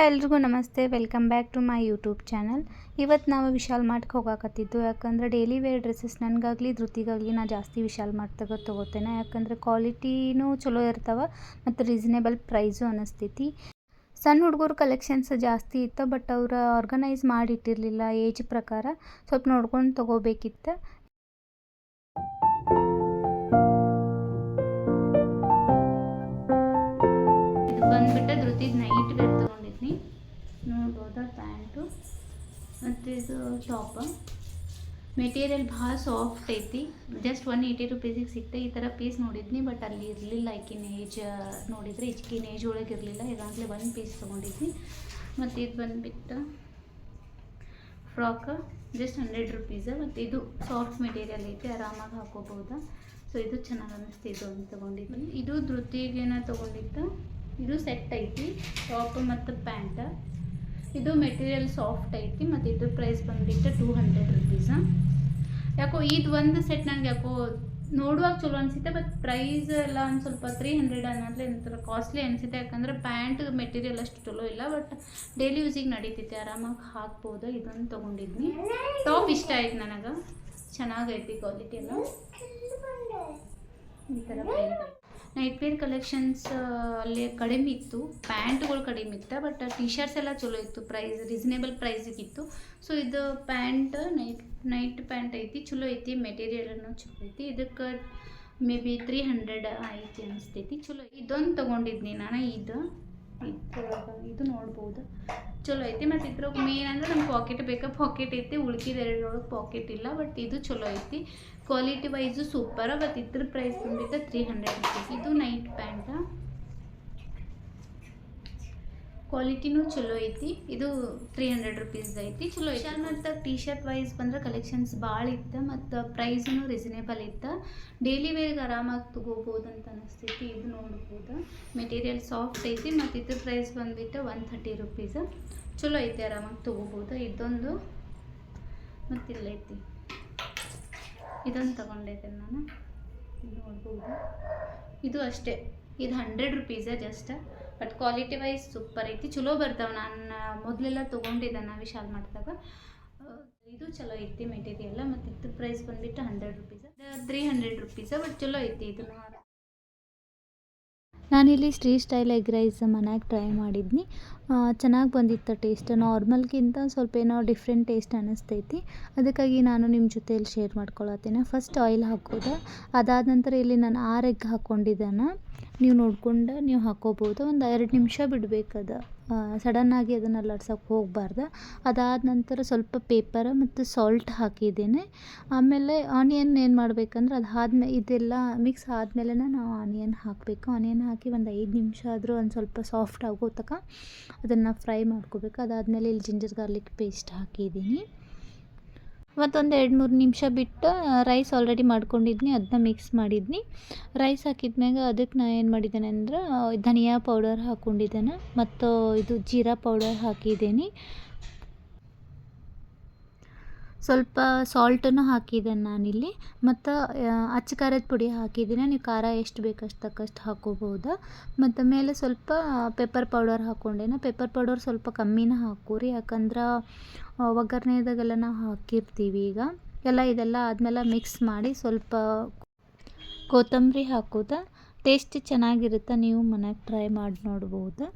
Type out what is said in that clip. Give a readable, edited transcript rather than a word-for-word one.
ಎಲ್ರಿಗೂ ನಮಸ್ತೆ, welcome back to my YouTube channel. ಇವತ್ತು ನಾವು ವಿಶಾಲ್ ಮಾರ್ಟ್ಗೆ ಹೋಗಾಕತ್ತಿದ್ದು. ಯಾಕಂದರೆ ಡೈಲಿ ವೇರ್ ಡ್ರೆಸ್ಸಸ್ ನನಗಾಗಲಿ ಧೃತಿಗಾಗಲಿ ನಾ ಜಾಸ್ತಿ ವಿಶಾಲ್ ಮಾರ್ಟ್ದಾಗ ತೊಗೋತೇನೆ. ಯಾಕಂದರೆ ಕ್ವಾಲಿಟಿನೂ ಚಲೋ ಇರ್ತಾವೆ ಮತ್ತು ರೀಸನೇಬಲ್ ಪ್ರೈಸು ಅನ್ನಿಸ್ತೈತಿ. ಸಣ್ಣ ಹುಡುಗರು ಕಲೆಕ್ಷನ್ಸ್ ಜಾಸ್ತಿ ಇತ್ತು, ಬಟ್ ಅವ್ರು ಆರ್ಗನೈಸ್ ಮಾಡಿಟ್ಟಿರಲಿಲ್ಲ ಏಜ್ ಪ್ರಕಾರ. ಸ್ವಲ್ಪ ನೋಡ್ಕೊಂಡು ತೊಗೋಬೇಕಿತ್ತು. ಇದು ಬಂದುಬಿಟ್ಟು ಧೃತಿದ ನೈಟ್ ವೇರ್ ತೊಗೊಂಡಿದ್ನಿ. ನೋಡ್ಬೋದಾ, ಪ್ಯಾಂಟು ಮತ್ತು ಇದು ಟಾಪ. ಮೆಟೀರಿಯಲ್ ಭಾಳ ಸಾಫ್ಟ್ ಐತಿ. ಜಸ್ಟ್ 180 ರುಪೀಸಿಗೆ ಸಿಕ್ತೆ. ಈ ಥರ ಪೀಸ್ ನೋಡಿದ್ನಿ, ಬಟ್ ಅಲ್ಲಿ ಇರಲಿಲ್ಲ. ಈಕಿನ ಏಜ್ ನೋಡಿದರೆ ಈಕಿನ ಏಜ್ ಒಳಗೆ ಇರಲಿಲ್ಲ. ಈಗಾಗಲೇ ಒಂದು ಪೀಸ್ ತೊಗೊಂಡಿದ್ನಿ. ಮತ್ತು ಇದು ಬಂದುಬಿಟ್ಟು ಫ್ರಾಕ್, ಜಸ್ಟ್ 100 ರುಪೀಸ್. ಮತ್ತು ಇದು ಸಾಫ್ಟ್ ಮೆಟೀರಿಯಲ್ ಐತಿ, ಆರಾಮಾಗಿ ಹಾಕೋಬೋದು. ಸೊ ಇದು ಚೆನ್ನಾಗಿ ಅನ್ನಿಸ್ತು. ಇದು ಒಂದು ತೊಗೊಂಡಿದ್ವಿ. ಇದು ಧೃತಿಗೇನ ತೊಗೊಂಡಿತ್ತು. ಇದು ಸೆಟ್ ಐತಿ, ಟಾಪ್ ಮತ್ತು ಪ್ಯಾಂಟ್. ಇದು ಮೆಟೀರಿಯಲ್ ಸಾಫ್ಟ್ ಐತಿ. ಮತ್ತು ಇದು ಪ್ರೈಸ್ ಬಂದುಬಿಟ್ಟು 200 ರುಪೀಸ. ಯಾಕೋ ಇದು ಒಂದು ಸೆಟ್ ನನಗೆ ಯಾಕೋ ನೋಡುವಾಗ ಚಲೋ ಅನಿಸುತ್ತೆ, ಬಟ್ ಪ್ರೈಸ್ ಎಲ್ಲ ಒಂದು ಸ್ವಲ್ಪ 300 ಅನ್ನೋದ್ಲೆ ಒಂಥರ ಕಾಸ್ಟ್ಲಿ ಅನಿಸುತ್ತೆ. ಯಾಕಂದರೆ ಪ್ಯಾಂಟ್ ಮೆಟೀರಿಯಲ್ ಅಷ್ಟು ಚಲೋ ಇಲ್ಲ, ಬಟ್ ಡೈಲಿ ಯೂಸಿಗೆ ನಡೀತೈತೆ, ಆರಾಮಾಗಿ ಹಾಕ್ಬೋದು. ಇದೊಂದು ತೊಗೊಂಡಿದ್ನಿ. ಟಾಪ್ ಇಷ್ಟ ಆಯ್ತು ನನಗೆ, ಚೆನ್ನಾಗೈತಿ ಕ್ವಾಲಿಟಿ ಎಲ್ಲ. ಈ ಥರ ನೈಟ್ ವೇರ್ ಕಲೆಕ್ಷನ್ಸ್ ಅಲ್ಲಿ ಕಡಿಮೆ ಇತ್ತು, ಪ್ಯಾಂಟ್ಗಳು ಕಡಿಮೆ ಇತ್ತು, ಬಟ್ ಟಿ ಶರ್ಟ್ಸ್ ಎಲ್ಲ ಚಲೋ ಇತ್ತು. ಪ್ರೈಸ್ ರೀಸನೇಬಲ್ ಪ್ರೈಸಿಗಿತ್ತು. ಸೊ ಇದು ಪ್ಯಾಂಟ್ ನೈಟ್ ಪ್ಯಾಂಟ್ ಐತಿ, ಚಲೋ ಐತಿ. ಮೆಟೀರಿಯಲನ್ನು ಚಲೋ ಐತಿ. ಇದಕ್ಕೆ ಮೇ ಬಿ 300 ಐತಿ ಅನಿಸ್ತೈತಿ. ಚಲೋ ಇದೊಂದು ತೊಗೊಂಡಿದ್ನಿ ನಾನು. ಇದು ನೋಡ್ಬೋದು, ಚಲೋ ಐತಿ. ಮತ್ತು ಇದ್ರೊಳಗೆ ಮೇನ್ ಅಂದರೆ ನಮ್ಗೆ ಪಾಕೆಟ್ ಬೇಕಾ, ಪಾಕೆಟ್ ಐತಿ. ಉಳ್ಕಿದ ಎರಡರೊಳಗೆ ಪಾಕೆಟ್ ಇಲ್ಲ, ಬಟ್ ಇದು ಚಲೋ ಐತಿ. Quality wise super. ಮತ್ತು ಇದ್ರ ಪ್ರೈಸ್ ಬಂದ್ಬಿಟ್ಟು 300 ರುಪೀಸ್. ಇದು ನೈಟ್ ಪ್ಯಾಂಟ, ಕ್ವಾಲಿಟಿನೂ ಚಲೋ ಐತಿ. ಇದು 300 ರುಪೀಸ್ ಐತಿ, ಚಲೋ ಐತಿ. ಮತ್ತು ಟಿ ಶರ್ಟ್ ವೈಸ್ ಬಂದ್ರೆ ಕಲೆಕ್ಷನ್ಸ್ ಭಾಳ ಇತ್ತು, ಮತ್ತು ಪ್ರೈಸೂ ರೀಸನೇಬಲ್ ಇತ್ತು. ಡೈಲಿ ವೇರ್ಗೆ ಆರಾಮಾಗಿ ತೊಗೋಬೋದು ಅಂತ ಅನಿಸ್ತೈತಿ. ಇದು ನೋಡ್ಬೋದು, ಮೆಟೀರಿಯಲ್ ಸಾಫ್ಟ್ ಐತಿ. ಮತ್ತು ಇದ್ರ ಪ್ರೈಸ್ ಬಂದುಬಿಟ್ಟು 130 ರುಪೀಸ್. ಚಲೋ ಐತಿ, ಆರಾಮಾಗಿ ತೊಗೋಬೋದು. ಇದೊಂದು ಮತ್ತು ಇಲ್ಲೈತಿ, ಇದೊಂದು ತೊಗೊಂಡೈತೆ ನಾನು. ಇದು ನೋಡ್ಬೋದು, ಇದು ಅಷ್ಟೇ. ಇದು 100 rupees just, but quality wise super ಐತಿ, ಚಲೋ ಬರ್ತಾವೆ. ನಾನು ಮೊದಲೆಲ್ಲ ತೊಗೊಂಡಿದ್ದೆ ನಾ ವಿಶಾಲ್ ಮಾಡಿದಾಗ. ಇದು ಚಲೋ ಐತಿ ಮೆಟೀರಿಯಲ್. ಮತ್ತು ಇದ್ರ ಪ್ರೈಸ್ ಬಂದುಬಿಟ್ಟು 100 ರುಪೀಸ, 300 ರುಪೀಸ, ಬಟ್ ಚಲೋ ಐತಿ. ಇದನ್ನು ನಾನಿಲ್ಲಿ ಸ್ಟ್ರೀಟ್ ಸ್ಟೈಲ್ ಎಗ್ ರೈಸ್ ಮನ್ಯಾಗ ಟ್ರೈ ಮಾಡಿದ್ನಿ. ಚೆನ್ನಾಗಿ ಬಂದಿತ್ತು ಟೇಸ್ಟ್. ನಾರ್ಮಲ್ಗಿಂತ ಸ್ವಲ್ಪ ಏನೋ ಡಿಫ್ರೆಂಟ್ ಟೇಸ್ಟ್ ಅನ್ನಿಸ್ತೈತಿ. ಅದಕ್ಕಾಗಿ ನಾನು ನಿಮ್ಮ ಜೊತೆಯಲ್ಲಿ ಶೇರ್ ಮಾಡ್ಕೊಳತ್ತೇನೆ. ಫಸ್ಟ್ ಆಯಿಲ್ ಹಾಕೋದು, ಅದಾದ ನಂತರ ಇಲ್ಲಿ ನಾನು 6 ಎಗ್ ಹಾಕ್ಕೊಂಡಿದ್ದೇನೆ. ನೀವು ನೋಡ್ಕೊಂಡು ನೀವು ಹಾಕ್ಕೋಬೋದು. ಒಂದು 2 ನಿಮಿಷ ಬಿಡಬೇಕದು, ಸಡನ್ನಾಗಿ ಅದನ್ನು ಅಲ್ಲಾಡ್ಸೋಕೆ ಹೋಗಬಾರ್ದು. ಅದಾದ ನಂತರ ಸ್ವಲ್ಪ ಪೇಪರ್ ಮತ್ತು ಸಾಲ್ಟ್ ಹಾಕಿದ್ದೇನೆ. ಆಮೇಲೆ ಆನಿಯನ್ ಏನು ಮಾಡಬೇಕಂದ್ರೆ ಇದೆಲ್ಲ ಮಿಕ್ಸ್ ಆದಮೇಲೆ ನಾವು ಆನಿಯನ್ ಹಾಕಬೇಕು. ಆನಿಯನ್ ಹಾಕಿ ಒಂದು 5 ನಿಮಿಷ ಆದರೂ ಒಂದು ಸ್ವಲ್ಪ ಸಾಫ್ಟ್ ಆಗೋ ತನಕ ಅದನ್ನು ಫ್ರೈ ಮಾಡ್ಕೋಬೇಕು. ಅದಾದಮೇಲೆ ಇಲ್ಲಿ ಜಿಂಜರ್ ಗಾರ್ಲಿಕ್ ಪೇಸ್ಟ್ ಹಾಕಿದ್ದೀನಿ. ಮತ್ತೊಂದು 2-3 ನಿಮಿಷ ಬಿಟ್ಟು ರೈಸ್ ಆಲ್ರೆಡಿ ಮಾಡ್ಕೊಂಡಿದ್ನಿ, ಅದನ್ನ ಮಿಕ್ಸ್ ಮಾಡಿದ್ನಿ. ರೈಸ್ ಹಾಕಿದ್ಮ್ಯಾಗ ಅದಕ್ಕೆ ನಾನು ಏನು ಮಾಡಿದ್ದೇನೆ ಅಂದ್ರೆ ಧನಿಯಾ ಪೌಡರ್ ಹಾಕ್ಕೊಂಡಿದ್ದೇನೆ, ಮತ್ತು ಇದು ಜೀರಾ ಪೌಡರ್ ಹಾಕಿದ್ದೀನಿ. ಸ್ವಲ್ಪ ಸಾಲ್ಟನ್ನು ಹಾಕಿದ್ದೇನೆ ನಾನಿಲ್ಲಿ. ಮತ್ತು ಅಚ್ಚ ಖಾರದ ಪುಡಿ ಹಾಕಿದ್ದೀನಿ. ನೀವು ಖಾರ ಎಷ್ಟು ಬೇಕಷ್ಟು ತಕ್ಕಷ್ಟು ಹಾಕ್ಕೋಬೋದು. ಮತ್ತು ಮೇಲೆ ಸ್ವಲ್ಪ ಪೆಪ್ಪರ್ ಪೌಡರ್ ಹಾಕ್ಕೊಂಡೇನೆ. ಪೆಪ್ಪರ್ ಪೌಡರ್ ಸ್ವಲ್ಪ ಕಮ್ಮಿನ ಹಾಕೋರಿ, ಯಾಕಂದ್ರೆ ಒಗ್ಗರಣೆದಾಗೆಲ್ಲ ನಾವು ಹಾಕಿರ್ತೀವಿ. ಇದೆಲ್ಲ ಆದಮೇಲೆ ಮಿಕ್ಸ್ ಮಾಡಿ ಸ್ವಲ್ಪ ಕೊತ್ತಂಬರಿ ಹಾಕೋದು. ಟೇಸ್ಟ್ ಚೆನ್ನಾಗಿರುತ್ತೆ, ನೀವು ಮನೆಯಾಗ ಟ್ರೈ ಮಾಡಿ ನೋಡ್ಬೋದು.